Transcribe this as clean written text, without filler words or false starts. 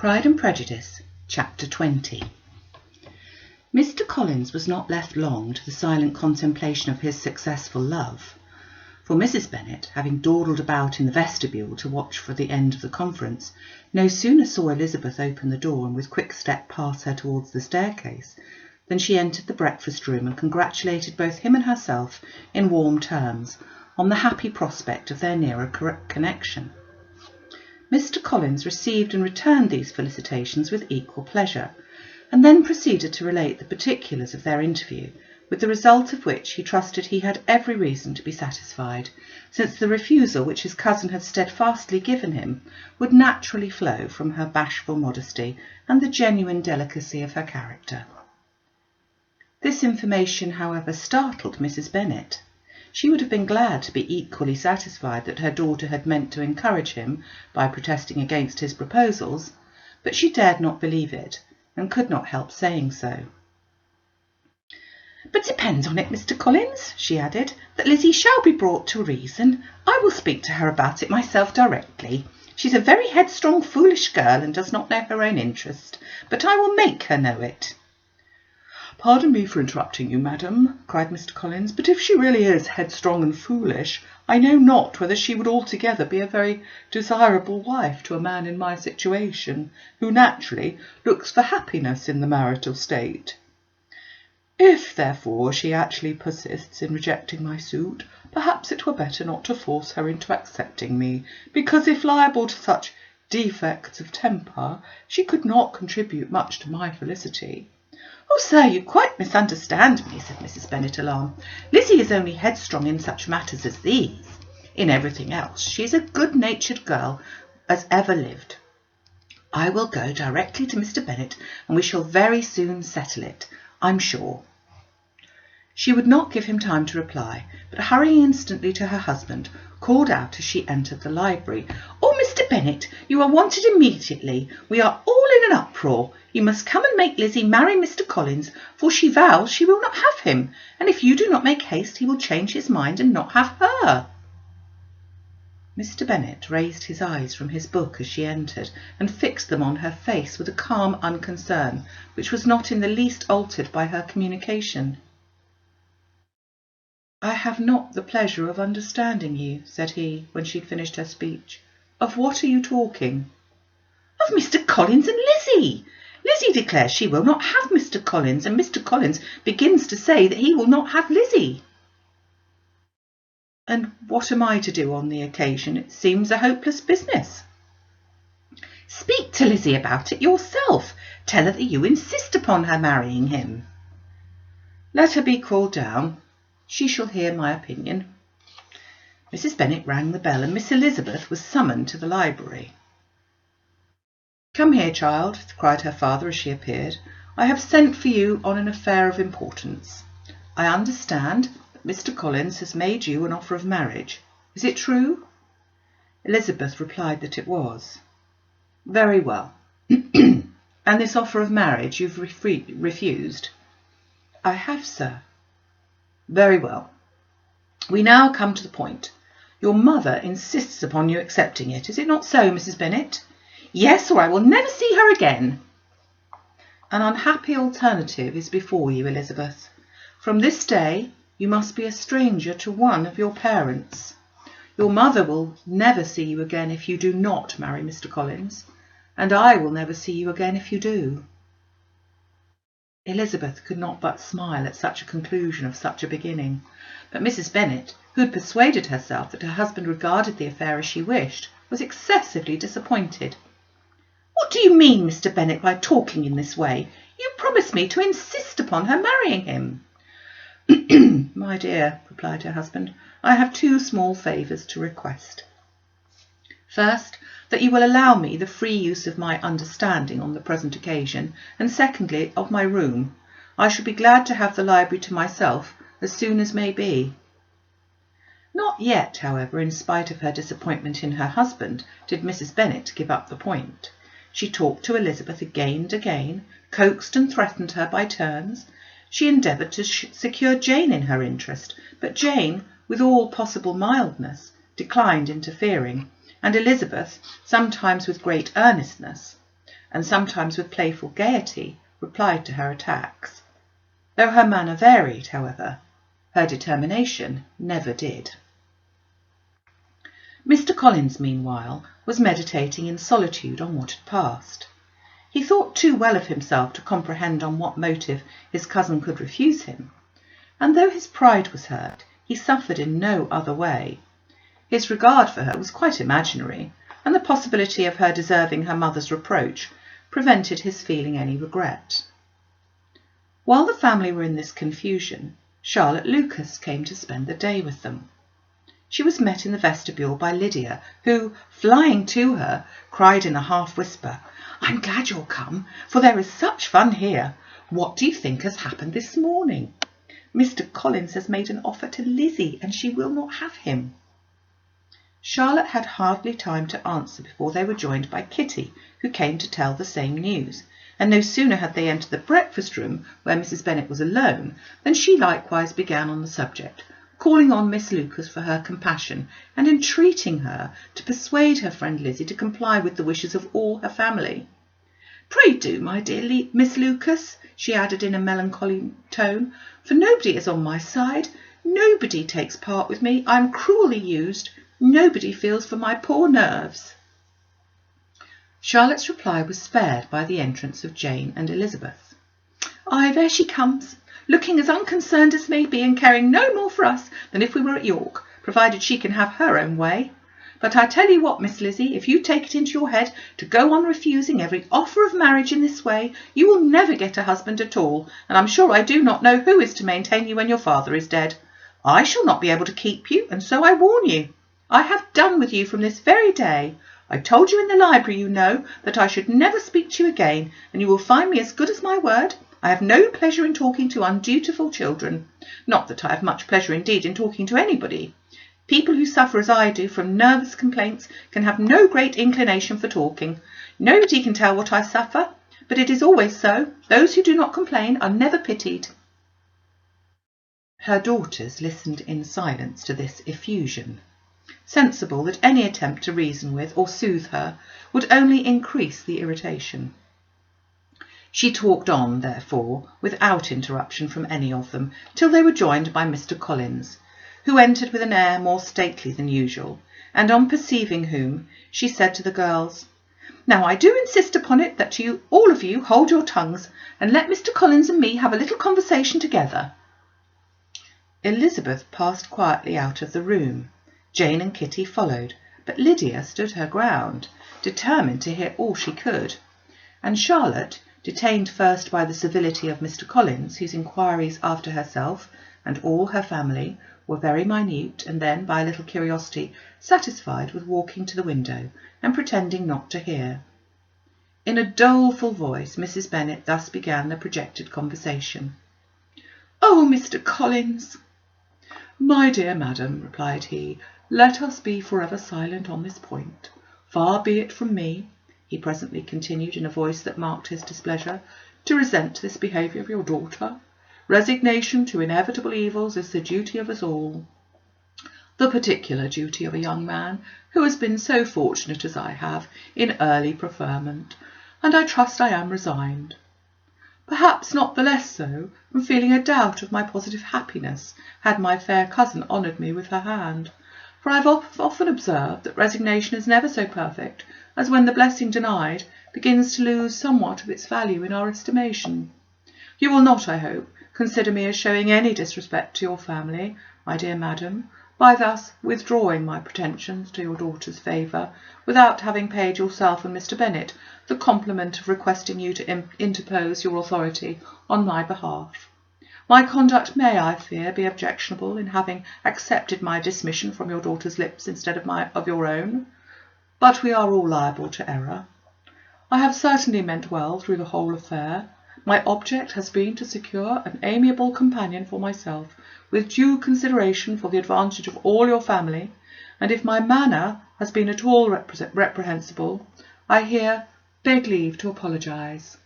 Pride and Prejudice, Chapter 20. Mr. Collins was not left long to the silent contemplation of his successful love, for Mrs. Bennet, having dawdled about in the vestibule to watch for the end of the conference, no sooner saw Elizabeth open the door and with quick step pass her towards the staircase, than she entered the breakfast-room and congratulated both him and herself in warm terms on the happy prospect of their nearer connection. Mr. Collins received and returned these felicitations with equal pleasure, and then proceeded to relate the particulars of their interview, with the result of which he trusted he had every reason to be satisfied, since the refusal which his cousin had steadfastly given him would naturally flow from her bashful modesty and the genuine delicacy of her character. This information, however, startled Mrs. Bennet. She would have been glad to be equally satisfied that her daughter had meant to encourage him by protesting against his proposals, but she dared not believe it, and could not help saying so. "But depend on it, Mr. Collins," she added, "that Lizzie shall be brought to reason. I will speak to her about it myself directly. She's a very headstrong, foolish girl, and does not know her own interest, but I will make her know it." "Pardon me for interrupting you, madam," cried Mr. Collins, "but if she really is headstrong and foolish, I know not whether she would altogether be a very desirable wife to a man in my situation, who naturally looks for happiness in the marital state. If, therefore, she actually persists in rejecting my suit, perhaps it were better not to force her into accepting me, because if liable to such defects of temper, she could not contribute much to my felicity." "Oh, sir, you quite misunderstand me," said Mrs. Bennet, alarmed. "Lizzie is only headstrong in such matters as these. In everything else she is a good-natured girl as ever lived. I will go directly to Mr. Bennet, and we shall very soon settle it, I'm sure." She would not give him time to reply, but hurrying instantly to her husband, called out as she entered the library, "Oh, Mr. Bennet, you are wanted immediately. We are all in an uproar. You must come and make Lizzie marry Mr. Collins, for she vows she will not have him, and if you do not make haste he will change his mind and not have her." Mr. Bennet raised his eyes from his book as she entered, and fixed them on her face with a calm unconcern, which was not in the least altered by her communication. "I have not the pleasure of understanding you," said he, when she had finished her speech. "Of what are you talking?" "Of Mr. Collins and Lizzie. Lizzie declares she will not have Mr. Collins, and Mr. Collins begins to say that he will not have Lizzie." "And what am I to do on the occasion? It seems a hopeless business." "Speak to Lizzie about it yourself. Tell her that you insist upon her marrying him." "Let her be called down. She shall hear my opinion." Mrs. Bennet rang the bell, and Miss Elizabeth was summoned to the library. "Come here, child," cried her father as she appeared. "I have sent for you on an affair of importance. I understand that Mr. Collins has made you an offer of marriage. Is it true?" Elizabeth replied that it was. "Very well. And this offer of marriage you've refused?" "I have, sir." "Very well. We now come to the point. Your mother insists upon you accepting it. Is it not so, Mrs. Bennet?" "Yes, or I will never see her again." "An unhappy alternative is before you, Elizabeth. From this day you must be a stranger to one of your parents. Your mother will never see you again if you do not marry Mr. Collins, and I will never see you again if you do." Elizabeth could not but smile at such a conclusion of such a beginning, but Mrs. Bennet, who had persuaded herself that her husband regarded the affair as she wished, was excessively disappointed. "What do you mean, Mr. Bennet, by talking in this way? You promised me to insist upon her marrying him." "My dear," replied her husband, "I have two small favours to request. First, that you will allow me the free use of my understanding on the present occasion, and secondly, of my room. I shall be glad to have the library to myself as soon as may be." Not yet, however, in spite of her disappointment in her husband, did Mrs. Bennet give up the point. She talked to Elizabeth again and again, coaxed and threatened her by turns. She endeavoured to secure Jane in her interest, but Jane, with all possible mildness, declined interfering, and Elizabeth, sometimes with great earnestness, and sometimes with playful gaiety replied to her attacks. Though her manner varied, however, her determination never did. Mr. Collins, meanwhile, was meditating in solitude on what had passed. He thought too well of himself to comprehend on what motive his cousin could refuse him, and though his pride was hurt, he suffered in no other way. His regard for her was quite imaginary, and the possibility of her deserving her mother's reproach prevented his feeling any regret. While the family were in this confusion, Charlotte Lucas came to spend the day with them. She was met in the vestibule by Lydia, who, flying to her, cried in a half-whisper, "I'm glad you're come, for there is such fun here. What do you think has happened this morning? Mr. Collins has made an offer to Lizzie, and she will not have him." Charlotte had hardly time to answer before they were joined by Kitty, who came to tell the same news, and no sooner had they entered the breakfast-room, where Mrs. Bennet was alone, than she likewise began on the subject, calling on Miss Lucas for her compassion, and entreating her to persuade her friend Lizzie to comply with the wishes of all her family. "Pray do, my dear Miss Lucas," she added in a melancholy tone, "for nobody is on my side. Nobody takes part with me. I am cruelly used. Nobody feels for my poor nerves." Charlotte's reply was spared by the entrance of Jane and Elizabeth. "Ay, there she comes, looking as unconcerned as may be, and caring no more for us than if we were at York, provided she can have her own way. But I tell you what, Miss Lizzie, if you take it into your head to go on refusing every offer of marriage in this way, you will never get a husband at all, and I'm sure I do not know who is to maintain you when your father is dead. I shall not be able to keep you, and so I warn you. I have done with you from this very day. I told you in the library, you know, that I should never speak to you again, and you will find me as good as my word. I have no pleasure in talking to undutiful children. Not that I have much pleasure indeed in talking to anybody. People who suffer as I do from nervous complaints can have no great inclination for talking. Nobody can tell what I suffer, but it is always so. Those who do not complain are never pitied." Her daughters listened in silence to this effusion, sensible that any attempt to reason with or soothe her would only increase the irritation. She talked on, therefore, without interruption from any of them, till they were joined by Mr. Collins, who entered with an air more stately than usual, and on perceiving whom, she said to the girls, "Now I do insist upon it that you, all of you, hold your tongues, and let Mr. Collins and me have a little conversation together." Elizabeth passed quietly out of the room. Jane and Kitty followed, but Lydia stood her ground, determined to hear all she could, and Charlotte, detained first by the civility of Mr. Collins, whose inquiries after herself and all her family were very minute, and then, by a little curiosity, satisfied with walking to the window and pretending not to hear. In a doleful voice, Mrs. Bennet thus began the projected conversation. "Oh, Mr. Collins!" "My dear madam," replied he, "let us be for ever silent on this point. Far be it from me," he presently continued in a voice that marked his displeasure, "to resent this behaviour of your daughter. Resignation to inevitable evils is the duty of us all, the particular duty of a young man who has been so fortunate as I have in early preferment, and I trust I am resigned. Perhaps not the less so from feeling a doubt of my positive happiness had my fair cousin honoured me with her hand, for I have often observed that resignation is never so perfect as when the blessing denied begins to lose somewhat of its value in our estimation. You will not, I hope, consider me as showing any disrespect to your family, my dear madam, by thus withdrawing my pretensions to your daughter's favour, without having paid yourself and Mr. Bennet the compliment of requesting you to interpose your authority on my behalf. My conduct may, I fear, be objectionable in having accepted my dismission from your daughter's lips instead of your own, but we are all liable to error. I have certainly meant well through the whole affair. My object has been to secure an amiable companion for myself, with due consideration for the advantage of all your family, and if my manner has been at all reprehensible, I here beg leave to apologise."